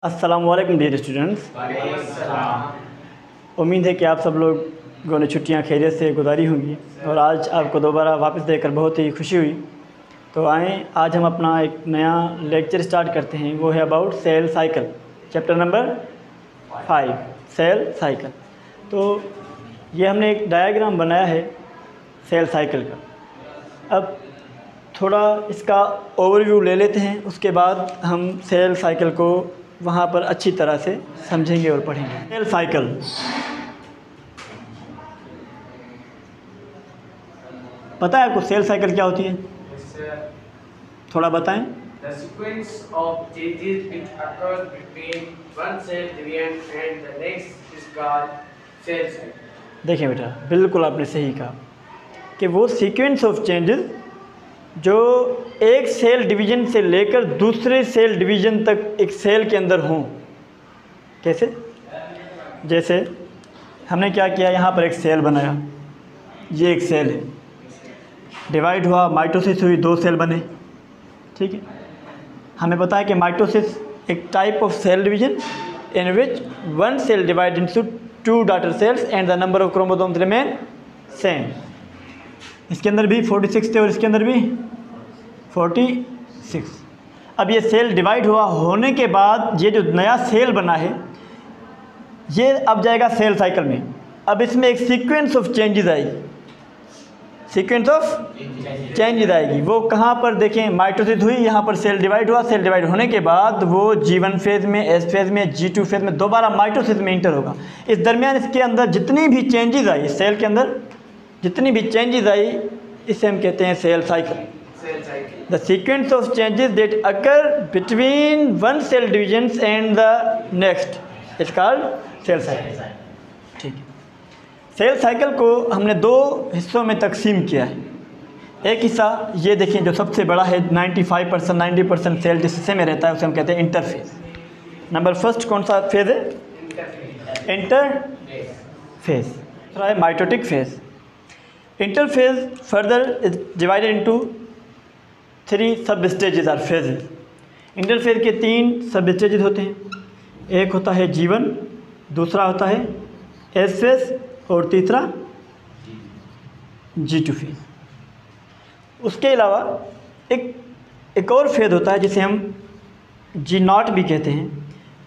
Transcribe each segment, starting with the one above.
अस्सलाम वालेकुम dear students. उम्मीद है कि आप सब लोगों ने छुट्टियां खैरियत से गुजारी होंगी और आज आपको दोबारा वापस देखकर बहुत ही खुशी हुई। तो आएँ आज हम अपना एक नया लेक्चर स्टार्ट करते हैं, वो है about cell cycle, chapter number 5 cell cycle. तो ये हमने एक डायग्राम बनाया है सेल साइकिल का। अब थोड़ा इसका ओवरव्यू ले लेते हैं, उसके बाद हम सेल साइकिल को वहाँ पर अच्छी तरह से समझेंगे और पढ़ेंगे। सेल साइकिल, पता है आपको सेल साइकिल क्या होती है? थोड़ा बताएं। The sequence of changes which occurs between one cell division and the next is called cell cycle. देखिए बेटा, बिल्कुल आपने सही कहा कि वो सीक्वेंस ऑफ चेंजेस जो एक सेल डिवीज़न से लेकर दूसरे सेल डिवीज़न तक एक सेल के अंदर हों। कैसे? जैसे हमने क्या किया, यहाँ पर एक सेल बनाया, ये एक सेल है, डिवाइड हुआ, माइटोसिस हुई, 2 सेल बने। ठीक है, हमें पता है कि माइटोसिस एक type of cell division in which one cell divide into 2 daughter cells and the number of chromosomes remain same. इसके अंदर भी 46 थे और इसके अंदर भी 46। अब ये सेल डिवाइड हुआ होने के बाद ये जो नया सेल बना है ये अब जाएगा सेल साइकिल में। अब इसमें एक सीक्वेंस ऑफ चेंजेस आएगी, सीक्वेंस ऑफ चेंजेस आएगी। वो कहाँ पर देखें, माइटोसिस हुई, यहाँ पर सेल डिवाइड हुआ, सेल डिवाइड होने के बाद वो G1 फेज़ में, S फेज़ में, G2 फेज़ में दोबारा माइटोसिस में इंटर होगा। इस दरमियान इसके अंदर जितनी भी चेंजेस आई, सेल के अंदर जितनी भी चेंजेस आई, इसे हम कहते हैं cell cycle. The sequence of changes that occur between one cell divisions and the next is called cell cycle. ठीक है, सेल साइकिल को हमने 2 हिस्सों में तकसीम किया है। एक हिस्सा ये देखिए जो सबसे बड़ा है, 95% 90% सेल जिस हिस्से में रहता है उसे हम कहते हैं इंटरफेज। नंबर फर्स्ट कौन सा फेज़ है? इंटरफेज। दूसरा है mitotic phase. Interphase further is divided into 3 sub stages or phases. Interphase के 3 सब स्टेजेस होते हैं। एक होता है G1, दूसरा होता है S फेज और तीसरा G2 फेज। उसके अलावा एक और फेज होता है जिसे हम G0 भी कहते हैं।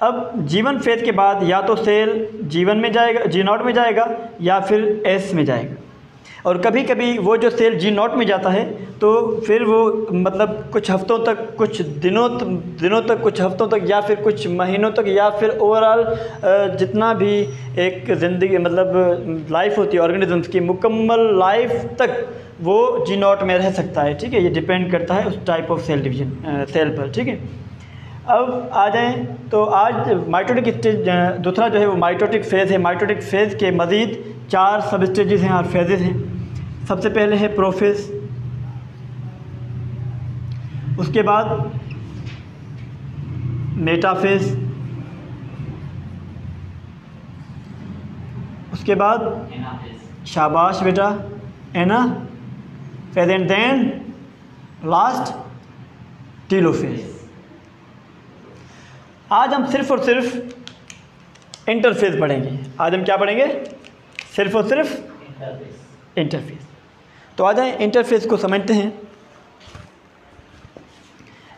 अब G1 फेज के बाद या तो सेल G1 में जाएगा, G0 में जाएगा या फिर S में जाएगा। और कभी कभी वो जो सेल G0 में जाता है तो फिर वो मतलब कुछ हफ्तों तक, कुछ दिनों तक, कुछ हफ्तों तक या फिर कुछ महीनों तक या फिर ओवरऑल जितना भी एक ज़िंदगी मतलब लाइफ होती है ऑर्गेनिजम्स की, मुकम्मल लाइफ तक वो G0 में रह सकता है। ठीक है, ये डिपेंड करता है उस type of cell division cell पर। ठीक है, अब आ जाएं तो आज माइटोटिक स्टेज, दूसरा जो है वो माइटोटिक फेज़ है। माइटोटिक फेज़ के मज़ीद 4 सब स्टेजेस हैं और फेजेस हैं। सबसे पहले है प्रोफेज, उसके बाद मेटाफेज, उसके बाद शाबाश बेटा anaphase and then last telophase. आज हम सिर्फ और सिर्फ इंटरफेज पढ़ेंगे। आज हम क्या पढ़ेंगे? सिर्फ और सिर्फ इंटरफेज। तो आ जाएं इंटरफेज को समझते हैं।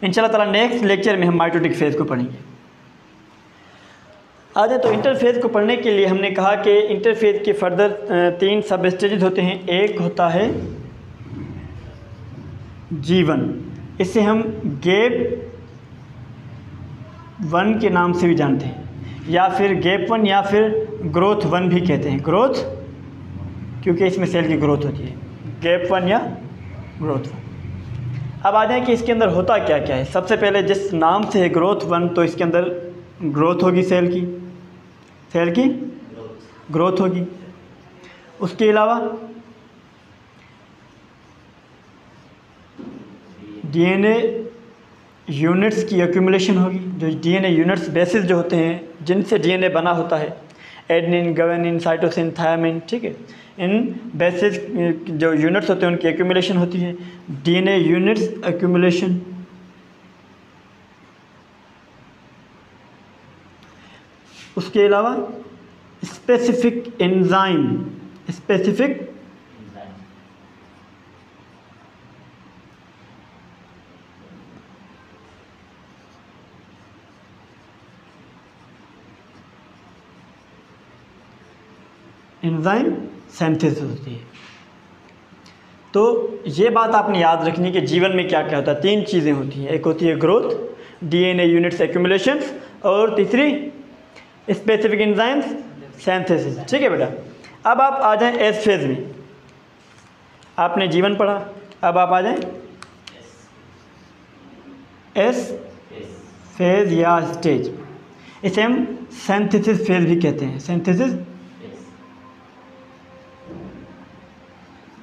इंशाल्लाह ताला नेक्स्ट लेक्चर में हम माइटोटिक फेज़ को पढ़ेंगे। आ जाए तो इंटरफेज को पढ़ने के लिए हमने कहा कि इंटरफेज के फर्दर 3 सब स्टेजेस होते हैं। एक होता है G1, इसे हम गैप 1 के नाम से भी जानते हैं, या फिर गैप 1 या फिर ग्रोथ 1 भी कहते हैं। ग्रोथ क्योंकि इसमें सेल की ग्रोथ होती है, गैप 1 या ग्रोथ 1। अब आ जाए कि इसके अंदर होता क्या क्या है। सबसे पहले जिस नाम से है ग्रोथ 1, तो इसके अंदर ग्रोथ होगी, सेल की ग्रोथ होगी। उसके अलावा DNA यूनिट्स की एक्यूमुलेशन होगी। जो DNA यूनिट्स बेसिस जो होते हैं जिनसे DNA बना होता है, एडनिन, ग्वानिन, साइटोसिन, थायमिन। ठीक है, इन बेसिस जो यूनिट्स होते हैं उनकी एक्यूमुलेशन होती है। DNA units accumulation. उसके अलावा specific enzyme, specific enzyme synthesis होती है। तो ये बात आपने याद रखनी कि जीवन में क्या क्या होता है। 3 चीज़ें होती हैं, एक होती है ग्रोथ, डीएनए यूनिट्स एक्यूमुलेशंस, और तीसरी स्पेसिफिक एंजाइम्स सिंथेसिस। ठीक है बेटा। अब आप आ जाएं एस फेज में। आपने जीवन पढ़ा, अब आप आ जाएं एस फेज या स्टेज। इसे हम सिंथेसिस फेज भी कहते हैं, सिंथेसिस।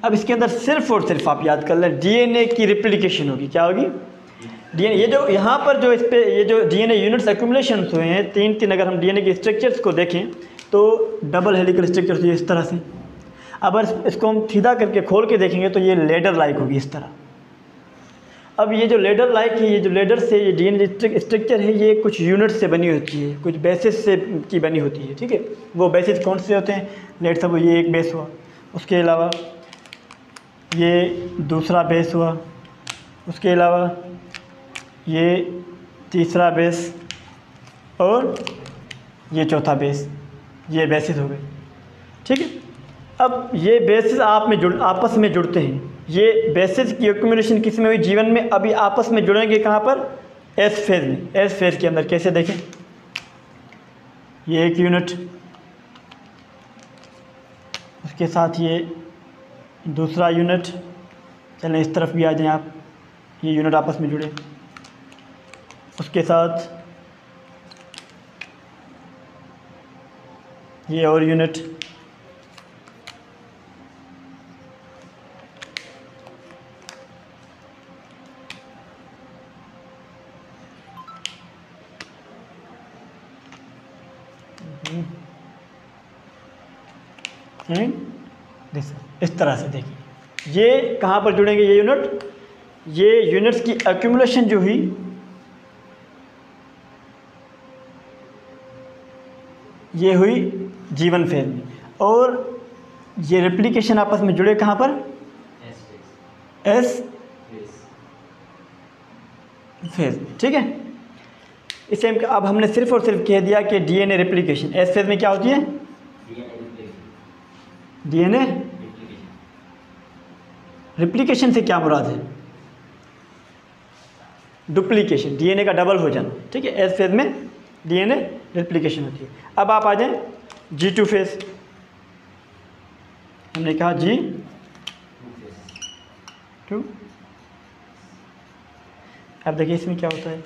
अब इसके अंदर सिर्फ और सिर्फ आप याद कर लें डीएनए की रिप्लिकेशन होगी। क्या होगी? डीएनए। ये जो यहाँ पर जो इस पे ये जो डीएनए यूनिट्स एक्यूमुलेशंस हुए हैं 3 अगर हम डीएनए के स्ट्रक्चर्स को देखें तो डबल हेलिकल स्ट्रक्चर होती है इस तरह से। अब इसको हम सीधा करके खोल के देखेंगे तो ये लेडर लाइक होगी इस तरह। अब ये जो लेडर लाइक है, ये जो लेडर से ये डीएनए स्ट्रक्चर है, ये कुछ यूनिट से बनी होती है, कुछ बेसिस से की बनी होती है। ठीक है। वो बेसिस कौन से होते हैं? लेट सब ये एक बेस हुआ, उसके अलावा ये दूसरा बेस हुआ, उसके अलावा ये तीसरा बेस, और ये चौथा बेस। ये बेसिस हो गए। ठीक है। अब ये बेसिस आपस में जुड़ते हैं। ये बेसिस की एक्यूमुलेशन किस में हुई? जीवन में। अभी आपस में जुड़ेंगे कहाँ पर? एस फेज में। एस फेज के अंदर कैसे देखें? ये एक यूनिट, उसके साथ ये दूसरा यूनिट। चलें इस तरफ भी आ जाएं आप, ये यूनिट आपस में जुड़े, उसके साथ ये और यूनिट, इस तरह से देखिए ये कहाँ पर जुड़ेंगे ये यूनिट? ये यूनिट्स की एक्यूमुलेशन जो हुई ये हुई जीवन फेज में, और ये रेप्लिकेशन आपस में जुड़े कहाँ पर? एस फेज में। ठीक है। इसे अब हमने सिर्फ और सिर्फ कह दिया कि डीएनए रेप्लिकेशन एस फेज में क्या होती है? डीएनए रिप्लिकेशन से क्या मुराद है? डुप्लीकेशन, डीएनए का डबल हो जाना। ठीक है। एस फेज में डीएनए रिप्लिकेशन होती है। अब आप आ जाएं G2 फेज। हमने कहा G2। अब देखिए इसमें क्या होता है,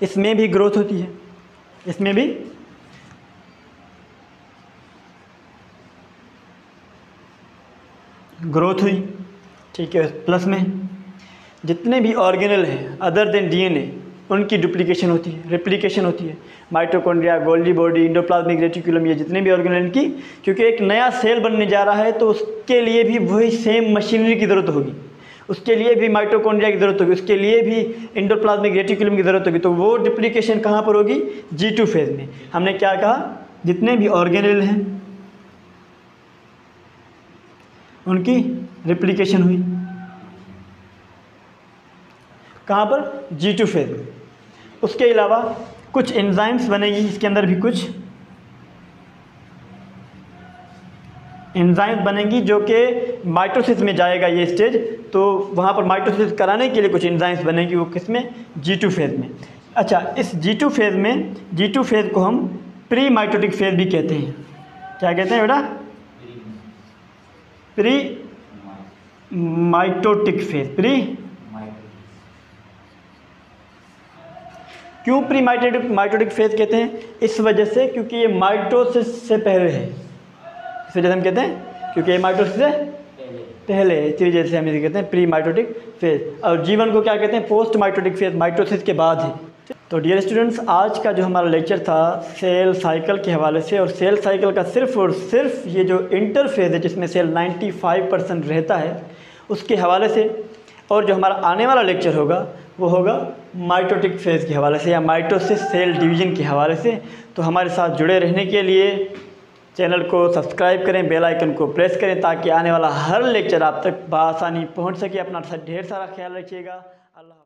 इसमें भी ग्रोथ होती है, इसमें भी ग्रोथ हुई। ठीक है। प्लस में जितने भी ऑर्गेनल हैं अदर देन डीएनए उनकी डुप्लीकेशन होती है, रेप्लिकेशन होती है। Mitochondria, Golgi body, endoplasmic reticulum, ये जितने भी ऑर्गेनल इनकी, क्योंकि एक नया सेल बनने जा रहा है तो उसके लिए भी वही सेम मशीनरी की ज़रूरत होगी, उसके लिए भी माइटोकॉन्ड्रिया की ज़रूरत होगी, उसके लिए भी इंडोप्लाज्मिक रेटिकुलम की ज़रूरत होगी। तो वो डुप्लीकेशन कहाँ पर होगी? G2 फेज में। हमने क्या कहा? जितने भी ऑर्गेनल हैं उनकी रेप्लिकेशन हुई कहाँ पर? G2 फेज में। उसके अलावा कुछ एंजाइम्स बनेगी, इसके अंदर भी कुछ एंजाइम्स बनेंगी जो कि माइटोसिस में जाएगा ये स्टेज, तो वहाँ पर माइटोसिस कराने के लिए कुछ एंजाइम्स बनेगी, वो किस में? G2 फेज में। अच्छा, इस G2 फेज में, G2 फेज को हम प्री माइटोटिक फेज भी कहते हैं। क्या कहते हैं बेटा? Pre mitotic phase. प्री क्यों प्री माइटोटिक फेज कहते हैं? इस वजह से क्योंकि ये माइटोसिस से पहले है, इस वजह से हम कहते हैं क्योंकि ये माइटोसिस से पहले है, इसी वजह से हम इसे कहते हैं प्री माइटोटिक फेज। और जीवन को क्या कहते हैं? पोस्ट माइटोटिक फेज, माइटोसिस के बाद है। तो डियर स्टूडेंट्स, आज का जो हमारा लेक्चर था सेल साइकिल के हवाले से, और सेल साइकिल का सिर्फ और सिर्फ ये जो इंटरफेज है जिसमें सेल 95% रहता है उसके हवाले से, और जो हमारा आने वाला लेक्चर होगा वो होगा माइटोटिक फेज़ के हवाले से या माइटोसिस सेल डिवीज़न के हवाले से। तो हमारे साथ जुड़े रहने के लिए चैनल को सब्सक्राइब करें, बेल आइकन को प्रेस करें ताकि आने वाला हर लेक्चर आप तक बआसानी पहुंच सके। अपना ढेर सारा ख्याल रखिएगा। अल्लाह।